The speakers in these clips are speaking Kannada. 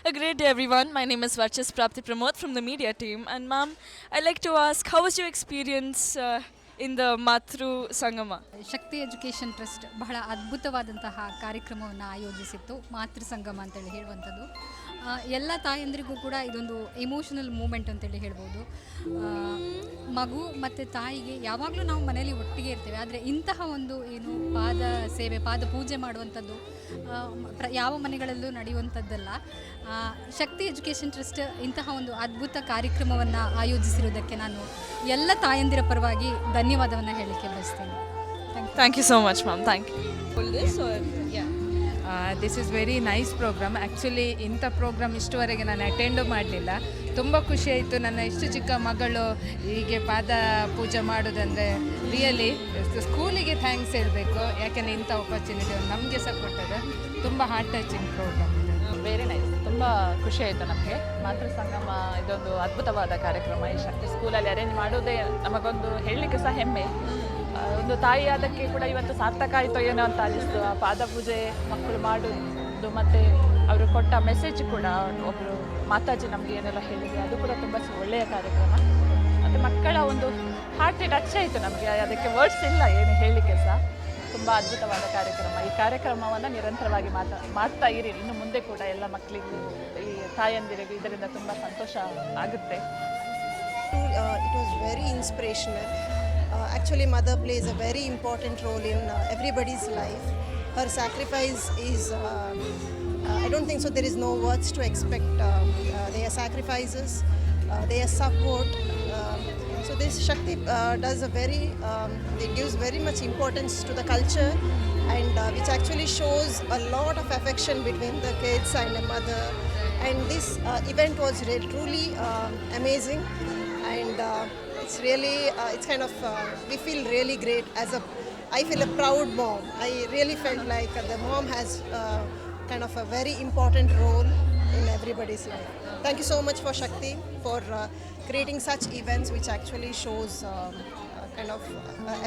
A great day, everyone. My name is Varchas Prapti Pramod from the media team. And, ma'am, I'd like to ask, how was your experience in the Matru Sangama? Shakti education trust ಬಹಳ ಅದ್ಭುತವಾದಂತಹ ಕಾರ್ಯಕ್ರಮವನ್ನು ಆಯೋಜಿಸಿತ್ತು. ಮಾತೃ ಸಂಗಮ ಅಂತೇಳಿ ಹೇಳುವಂಥದ್ದು ಎಲ್ಲ ತಾಯಂದಿರಿಗೂ ಕೂಡ ಇದೊಂದು ಎಮೋಷನಲ್ ಮೂಮೆಂಟ್ ಅಂತೇಳಿ ಹೇಳ್ಬೋದು. ಮಗು ಮತ್ತು ತಾಯಿಗೆ ಯಾವಾಗಲೂ ನಾವು ಮನೆಯಲ್ಲಿ ಒಟ್ಟಿಗೆ ಇರ್ತೇವೆ, ಆದರೆ ಇಂತಹ ಒಂದು ಏನು ಪಾದ ಸೇವೆ, ಪಾದ ಪೂಜೆ ಮಾಡುವಂಥದ್ದು ಯಾವ ಮನೆಗಳಲ್ಲೂ ನಡೆಯುವಂಥದ್ದಲ್ಲ. ಶಕ್ತಿ ಎಜುಕೇಷನ್ ಟ್ರಸ್ಟ್ ಇಂತಹ ಒಂದು ಅದ್ಭುತ ಕಾರ್ಯಕ್ರಮವನ್ನು ಆಯೋಜಿಸಿರುವುದಕ್ಕೆ ನಾನು ಎಲ್ಲ ತಾಯಂದಿರ ಪರವಾಗಿ ಧನ್ಯವಾದವನ್ನು ಹೇಳಲಿಕ್ಕೆ ಬಯಸ್ತೇನೆ. Thank you so much, ma'am. Thank you. This is very nice programme. Actually ಇಂಥ ಪ್ರೋಗ್ರಾಮ್ ಇಷ್ಟುವರೆಗೆ ನಾನು ಅಟೆಂಡು ಮಾಡಲಿಲ್ಲ. ತುಂಬ ಖುಷಿಯಾಯಿತು. ನನ್ನ ಇಷ್ಟು ಚಿಕ್ಕ ಮಗಳು ಹೀಗೆ ಪಾದ ಪೂಜೆ ಮಾಡೋದಂದರೆ ರಿಯಲಿ ಸ್ಕೂಲಿಗೆ ಥ್ಯಾಂಕ್ಸ್ ಹೇಳಬೇಕು. ಯಾಕೆಂದರೆ ಇಂಥ ಆಪರ್ಚುನಿಟಿ ನಮಗೆ ಸಹ ಕೊಟ್ಟದ್ದು. ತುಂಬ heart touching programme. Very nice. ತುಂಬ ಖುಷಿ ಆಯಿತು ನಮಗೆ. ಮಾತೃ ಸಂಗಮ ಇದೊಂದು ಅದ್ಭುತವಾದ ಕಾರ್ಯಕ್ರಮ. ಈ ಶಕ್ತಿ ಸ್ಕೂಲಲ್ಲಿ ಅರೇಂಜ್ ಮಾಡೋದೇ ನಮಗೊಂದು ಹೇಳಲಿಕ್ಕೆ ಸಹ ಹೆಮ್ಮೆ. ಒಂದು ತಾಯಿ ಅದಕ್ಕೆ ಕೂಡ ಇವತ್ತು ಸಾರ್ಥಕ ಆಯಿತು ಏನೋ ಅಂತ ಅನಿಸ್ತು. ಆ ಪಾದ ಪೂಜೆ ಮಕ್ಕಳು ಮಾಡೋದು ಮತ್ತು ಅವರು ಕೊಟ್ಟ ಮೆಸೇಜ್ ಕೂಡ, ಒಬ್ಬರು ಮಾತಾಜಿ ನಮಗೆ ಏನೆಲ್ಲ ಹೇಳಿದ್ರು ಅದು ಕೂಡ ತುಂಬ ಒಳ್ಳೆಯ ಕಾರ್ಯಕ್ರಮ. ಮತ್ತು ಮಕ್ಕಳ ಒಂದು ಹಾರ್ಟ್ ಟಚ್ ಆಯಿತು ನಮಗೆ. ಅದಕ್ಕೆ ವರ್ಡ್ಸ್ ಇಲ್ಲ ಏನು ಹೇಳಲಿಕ್ಕೆ ಸಹ. ತುಂಬ ಅದ್ಭುತವಾದ ಕಾರ್ಯಕ್ರಮ. ಈ ಕಾರ್ಯಕ್ರಮವನ್ನು ನಿರಂತರವಾಗಿ ಮಾಡ್ತಾ ಇರಿ. ಇನ್ನು ಮುಂದೆ ಕೂಡ ಎಲ್ಲ ಮಕ್ಕಳಿಗೂ ಈ ತಾಯಂದಿರಿಗೂ ಇದರಿಂದ ತುಂಬ ಸಂತೋಷ ಆಗುತ್ತೆ. It was very inspirational. Actually, mother plays a very important role in everybody's life. Her sacrifice is, I don't think so, there is no words to expect. Their sacrifices, their support. So this Shakti does a very, it gives very much importance to the culture, and which actually shows a lot of affection between the kids and the mother. And this event was truly amazing, and it's really, it's kind of, we feel really great I feel a proud mom. I really felt like the mom has kind of a very important role in everybody's life. Thank you so much for Shakti for creating such events which actually shows kind of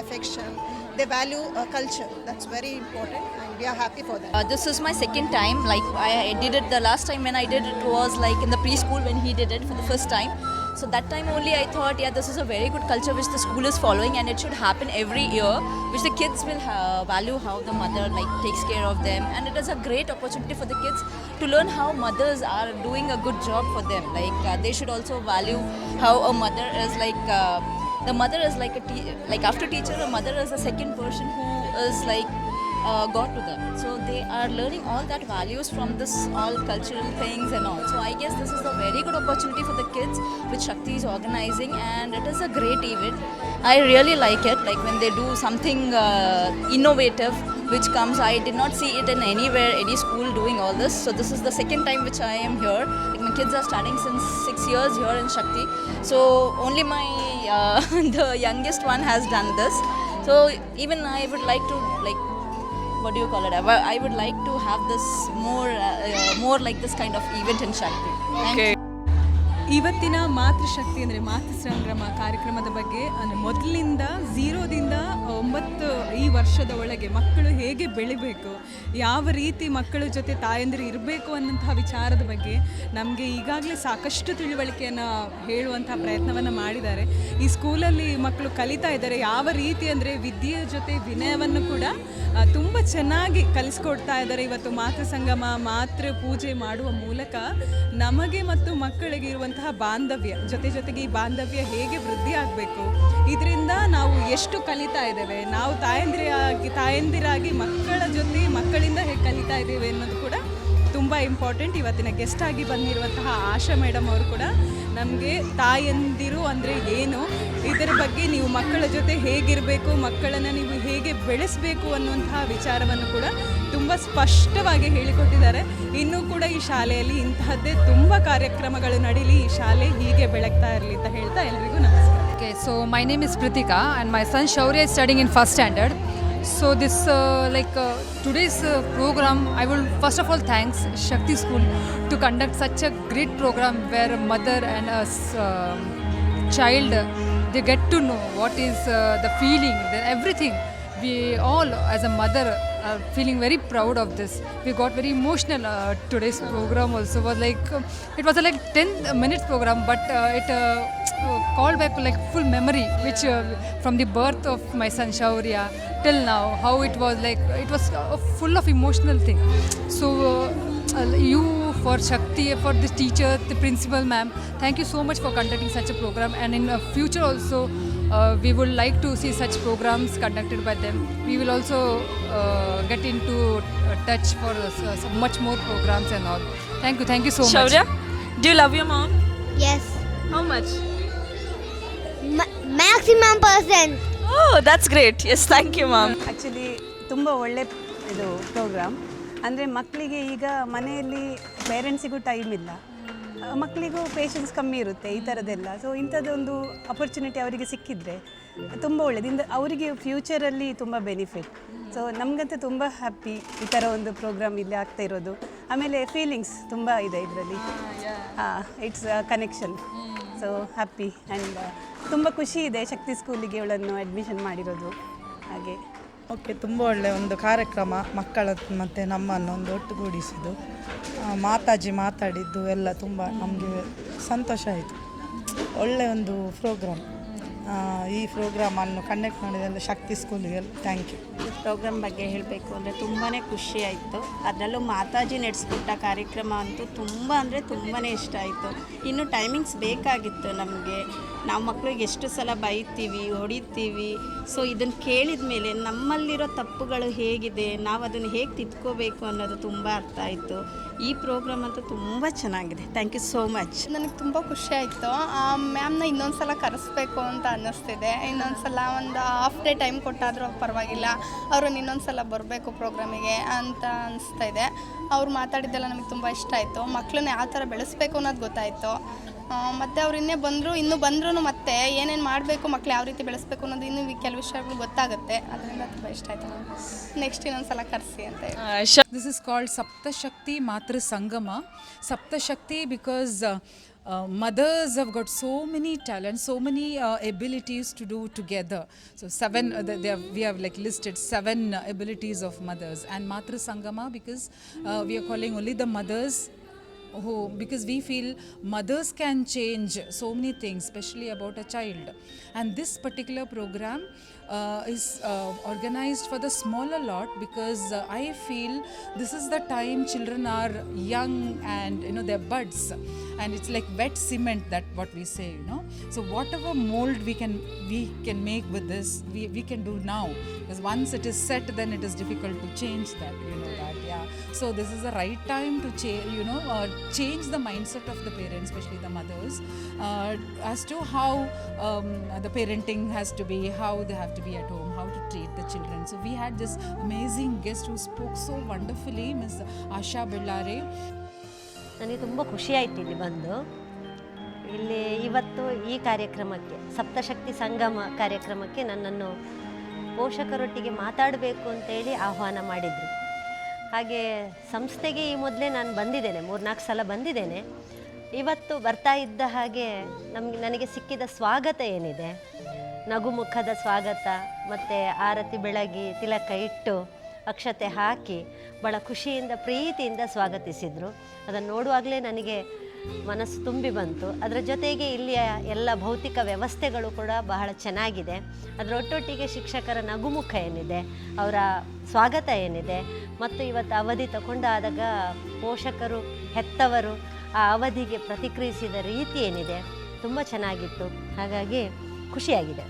affection. They value culture. That's very important, and we are happy for that. This is my second time. Like I did it the last time when I did it was like in the preschool when he did it for the first time. So that time only I thought, yeah, this is a very good culture which the school is following, and it should happen every year, which the kids will value how the mother like takes care of them, and it is a great opportunity for the kids to learn how mothers are doing a good job for them. Like they should also value how a mother is like. The mother is like like after teacher, a mother is a second person who is like God to them. So they are learning all that values from this all cultural things and all. So I guess this is a very good opportunity for the kids which Shakti is organizing, and it is a great event. I really like it. Like when they do something innovative which comes, I did not see it in anywhere, any school doing all this. So this is the second time which I am here. Like my kids are studying since 6 years here in Shakti. So only my the youngest one has done this. So even I would like to like, what do you call it? I would like to have this more like this kind of event in Shakti. Okay. ಇವತ್ತಿನ ಮಾತೃಶಕ್ತಿ ಅಂದರೆ ಮಾತೃ ಸಂಗ್ರಮ ಕಾರ್ಯಕ್ರಮದ ಬಗ್ಗೆ ಅಂದರೆ ಮೊದಲಿಂದ 0ದಿಂದ 9 ಈ ವರ್ಷದ ಒಳಗೆ ಮಕ್ಕಳು ಹೇಗೆ ಬೆಳಿಬೇಕು, ಯಾವ ರೀತಿ ಮಕ್ಕಳ ಜೊತೆ ತಾಯಂದಿರು ಇರಬೇಕು ಅನ್ನೋಂತಹ ವಿಚಾರದ ಬಗ್ಗೆ ನಮಗೆ ಈಗಾಗಲೇ ಸಾಕಷ್ಟು ತಿಳುವಳಿಕೆಯನ್ನು ಹೇಳುವಂತಹ ಪ್ರಯತ್ನವನ್ನು ಮಾಡಿದ್ದಾರೆ. ಈ ಸ್ಕೂಲಲ್ಲಿ ಮಕ್ಕಳು ಕಲಿತಾ ಇದ್ದಾರೆ. ಯಾವ ರೀತಿ ಅಂದರೆ ವಿದ್ಯೆಯ ಜೊತೆ ವಿನಯವನ್ನು ಕೂಡ ತುಂಬ ಚೆನ್ನಾಗಿ ಕಲಿಸ್ಕೊಡ್ತಾ ಇದ್ದಾರೆ. ಇವತ್ತು ಮಾತೃ ಸಂಗಮ, ಮಾತೃ ಪೂಜೆ ಮಾಡುವ ಮೂಲಕ ನಮಗೆ ಮತ್ತು ಮಕ್ಕಳಿಗೆ ಇರುವಂತಹ ಬಾಂಧವ್ಯ ಜೊತೆಗೆ ಈ ಬಾಂಧವ್ಯ ಹೇಗೆ ವೃದ್ಧಿ ಆಗಬೇಕು, ಇದರಿಂದ ನಾವು ಎಷ್ಟು ಕಲಿತಾ ಇದ್ದೇವೆ, ನಾವು ತಾಯಂದಿರಾಗಿ ಮಕ್ಕಳ ಜೊತೆ ಮಕ್ಕಳಿಂದ ಹೇಗೆ ಕಲಿತಾ ಇದ್ದೇವೆ ಅನ್ನೋದು ಕೂಡ ತುಂಬ ಇಂಪಾರ್ಟೆಂಟ್. ಇವತ್ತಿನ ಗೆಸ್ಟ್ ಆಗಿ ಬಂದಿರುವಂತಹ ಆಶಾ ಮೇಡಮ್ ಅವರು ಕೂಡ ನಮಗೆ ತಾಯಂದಿರು ಅಂದರೆ ಏನು, ಇದರ ಬಗ್ಗೆ ನೀವು ಮಕ್ಕಳ ಜೊತೆ ಹೇಗಿರಬೇಕು, ಮಕ್ಕಳನ್ನು ನೀವು ಹೇಗೆ ಬೆಳೆಸಬೇಕು ಅನ್ನುವಂತಹ ವಿಚಾರವನ್ನು ಕೂಡ ತುಂಬ ಸ್ಪಷ್ಟವಾಗಿ ಹೇಳಿಕೊಟ್ಟಿದ್ದಾರೆ. ಇನ್ನೂ ಕೂಡ ಈ ಶಾಲೆಯಲ್ಲಿ ಇಂತಹದ್ದೇ ತುಂಬ ಕಾರ್ಯಕ್ರಮಗಳು ನಡೀಲಿ, ಈ ಶಾಲೆ ಹೀಗೆ ಬೆಳಗ್ತಾ ಇರಲಿ ಅಂತ ಹೇಳ್ತಾ ಎಲ್ರಿಗೂ ನಮಸ್ಕಾರ. Okay, so my name is Pritika and my son Shaurya is studying in first standard. So this today's program, I will first of all thanks Shakti School to conduct such a great program where a mother and a child, they get to know what is the feeling, everything we all as a mother are feeling very proud of this. We got very emotional. Today's program also was like it was a like 10 minutes program, but it called back like full memory which from the birth of my son Shaurya till now, how it was like it was full of emotional thing. So you, for Shakti, for the teacher, the principal ma'am, thank you so much for conducting such a program, and in future also we would like to see such programs conducted by them. We will also get into touch for much more programs and all. Thank you so much. Shaurya, do you love your mom? Yes, How much? maximum percent. Oh, that's great. Yes, thank you, mom. Actually ತುಂಬ ಒಳ್ಳೆ ಇದು ಪ್ರೋಗ್ರಾಮ್. ಅಂದರೆ ಮಕ್ಕಳಿಗೆ ಈಗ ಮನೆಯಲ್ಲಿ ಪೇರೆಂಟ್ಸಿಗೂ ಟೈಮ್ ಇಲ್ಲ, ಮಕ್ಕಳಿಗೂ ಪೇಷನ್ಸ್ ಕಮ್ಮಿ ಇರುತ್ತೆ ಈ ಥರದ್ದೆಲ್ಲ. ಸೊ ಇಂಥದ್ದೊಂದು ಅಪರ್ಚುನಿಟಿ ಅವರಿಗೆ ಸಿಕ್ಕಿದರೆ ತುಂಬ ಒಳ್ಳೆಯದು, ಅವರಿಗೆ ಫ್ಯೂಚರಲ್ಲಿ ತುಂಬ ಬೆನಿಫಿಟ್. ಸೊ ನಮಗಂತೂ ತುಂಬ ಹ್ಯಾಪಿ ಈ ಥರ ಒಂದು ಪ್ರೋಗ್ರಾಮ್ ಇಲ್ಲಿ ಆಗ್ತಾ ಇರೋದು. ಆಮೇಲೆ ಫೀಲಿಂಗ್ಸ್ ತುಂಬ ಇದೆ ಇದರಲ್ಲಿ. It's connection. So happy and ತುಂಬ ಖುಷಿ ಇದೆ ಶಕ್ತಿ ಸ್ಕೂಲಿಗೆ ಇವಳನ್ನು ಅಡ್ಮಿಷನ್ ಮಾಡಿರೋದು. ಹಾಗೆ ಓಕೆ, ತುಂಬ ಒಳ್ಳೆಯ ಒಂದು ಕಾರ್ಯಕ್ರಮ, ಮಕ್ಕಳ ಮತ್ತು ನಮ್ಮನ್ನು ಒಂದು ಒಟ್ಟುಗೂಡಿಸಿದ್ದು, ಮಾತಾಜಿ ಮಾತಾಡಿದ್ದು ಎಲ್ಲ ತುಂಬ ನಮಗೆ ಸಂತೋಷ ಆಯಿತು. ಒಳ್ಳೆಯ ಒಂದು ಪ್ರೋಗ್ರಾಮ್. ಈ ಪ್ರೋಗ್ರಾಮನ್ನು ಕಂಡಕ್ಟ್ ಮಾಡಿದೆಲ್ಲ ಶಕ್ತಿ ಸ್ಕೂಲಿಗೆ ಥ್ಯಾಂಕ್ ಯು. ಈ ಪ್ರೋಗ್ರಾಮ್ ಬಗ್ಗೆ ಹೇಳಬೇಕು ಅಂದರೆ ತುಂಬಾ ಖುಷಿ ಆಯಿತು. ಅದರಲ್ಲೂ ಮಾತಾಜಿ ನಡೆಸ್ಕೊಟ್ಟ ಕಾರ್ಯಕ್ರಮ ಅಂತೂ ತುಂಬ ಅಂದರೆ ತುಂಬಾ ಇಷ್ಟ ಆಯಿತು. ಇನ್ನು ಟೈಮಿಂಗ್ಸ್ ಬೇಕಾಗಿತ್ತು ನಮಗೆ. ನಾವು ಮಕ್ಕಳಿಗೆ ಎಷ್ಟು ಸಲ ಬೈತೀವಿ, ಹೊಡಿತೀವಿ. ಸೊ ಇದನ್ನು ಕೇಳಿದ ಮೇಲೆ ನಮ್ಮಲ್ಲಿರೋ ತಪ್ಪುಗಳು ಹೇಗಿದೆ, ನಾವು ಅದನ್ನು ಹೇಗೆ ತಿದ್ಕೋಬೇಕು ಅನ್ನೋದು ತುಂಬ ಅರ್ಥ ಆಯಿತು. ಈ ಪ್ರೋಗ್ರಾಮ್ ಅಂತೂ ತುಂಬ ಚೆನ್ನಾಗಿದೆ. Thank you so much. ನನಗೆ ತುಂಬ ಖುಷಿ ಆಯಿತು. ಮ್ಯಾಮ್ನ ಇನ್ನೊಂದು ಸಲ ಕರೆಸ್ಬೇಕು ಅಂತ ಅನ್ನಿಸ್ತಿದೆ. ಇನ್ನೊಂದು ಸಲ ಒಂದು ಹಾಫ್ ಡೇ ಟೈಮ್ ಕೊಟ್ಟಾದರೂ ಪರವಾಗಿಲ್ಲ, ಅವ್ರನ್ನ ಇನ್ನೊಂದು ಸಲ ಬರಬೇಕು ಪ್ರೋಗ್ರಾಮಿಗೆ ಅಂತ ಅನಿಸ್ತಾ ಇದೆ. ಅವ್ರು ಮಾತಾಡಿದ್ದೆಲ್ಲ ನಮಗೆ ತುಂಬ ಇಷ್ಟ ಆಯಿತು. ಮಕ್ಕಳನ್ನ ಯಾವ ಥರ ಬೆಳೆಸ್ಬೇಕು ಅನ್ನೋದು ಗೊತ್ತಾಯಿತು. ಮತ್ತು ಅವ್ರು ಇನ್ನೂ ಬಂದ್ರೂ ಮತ್ತೆ ಏನೇನು ಮಾಡಬೇಕು, ಮಕ್ಳು ಯಾವ ರೀತಿ ಬೆಳೆಸ್ಬೇಕು ಅನ್ನೋದು ಇನ್ನೂ ಕೆಲವು ವಿಷಯಗಳು ಗೊತ್ತಾಗುತ್ತೆ. ಅದರಿಂದ ತುಂಬ ಇಷ್ಟ ಆಯಿತು. ನೆಕ್ಸ್ಟ್ ಇನ್ನೊಂದು ಸಲ ಕರೆಸಿ ಅಂತ ಹೇಳಿ. This is called Saptashakti Matra Sangama. Saptashakti because mothers have got so many talents, so many abilities to do together. So we have like listed 7 abilities of mothers, and Matra Sangama because we are calling only the mothers because we feel mothers can change so many things, especially about a child. And this particular program is organized for the smaller lot because I feel this is the time children are young and they're buds, and it's like wet cement, that what we say, so whatever mold we can make with this, we can do now, because once it is set then it is difficult to change that, that. Yeah, so this is the right time to change the mindset of the parents, especially the mothers, as to how the parenting has to be, how they have to be at home, how to treat the children. So we had this amazing guest who spoke so wonderfully, Ms. Asha Bellare. ನನಗೆ ತುಂಬ ಖುಷಿಯಾಯಿತು ಇಲ್ಲಿ ಬಂದು. ಇಲ್ಲಿ ಇವತ್ತು ಈ ಕಾರ್ಯಕ್ರಮಕ್ಕೆ, ಸಪ್ತಶಕ್ತಿ ಸಂಗಮ ಕಾರ್ಯಕ್ರಮಕ್ಕೆ ನನ್ನನ್ನು ಪೋಷಕರೊಟ್ಟಿಗೆ ಮಾತಾಡಬೇಕು ಅಂತೇಳಿ ಆಹ್ವಾನ ಮಾಡಿದರು. ಹಾಗೆ ಸಂಸ್ಥೆಗೆ ಈ ಮೊದಲೇ ನಾನು ಬಂದಿದ್ದೇನೆ, 3-4 ಸಲ ಬಂದಿದ್ದೇನೆ. ಇವತ್ತು ಬರ್ತಾ ಇದ್ದ ಹಾಗೆ ನನಗೆ ಸಿಕ್ಕಿದ ಸ್ವಾಗತ ಏನಿದೆ, ನಗುಮುಖದ ಸ್ವಾಗತ, ಮತ್ತು ಆರತಿ ಬೆಳಗಿ ತಿಲಕ ಇಟ್ಟು ಅಕ್ಷತೆ ಹಾಕಿ ಭಾಳ ಖುಷಿಯಿಂದ ಪ್ರೀತಿಯಿಂದ ಸ್ವಾಗತಿಸಿದರು. ಅದನ್ನು ನೋಡುವಾಗಲೇ ನನಗೆ ಮನಸ್ಸು ತುಂಬಿ ಬಂತು. ಅದರ ಜೊತೆಗೆ ಇಲ್ಲಿಯ ಎಲ್ಲ ಭೌತಿಕ ವ್ಯವಸ್ಥೆಗಳು ಕೂಡ ಬಹಳ ಚೆನ್ನಾಗಿದೆ. ಅದರೊಟ್ಟೊಟ್ಟಿಗೆ ಶಿಕ್ಷಕರ ನಗುಮುಖ ಏನಿದೆ, ಅವರ ಸ್ವಾಗತ ಏನಿದೆ, ಮತ್ತು ಇವತ್ತು ಅವಧಿ ತಗೊಂಡಾದಾಗ ಪೋಷಕರು, ಹೆತ್ತವರು ಆ ಅವಧಿಗೆ ಪ್ರತಿಕ್ರಿಯಿಸಿದ ರೀತಿ ಏನಿದೆ ತುಂಬ ಚೆನ್ನಾಗಿತ್ತು. ಹಾಗಾಗಿ ಖುಷಿಯಾಗಿದೆ.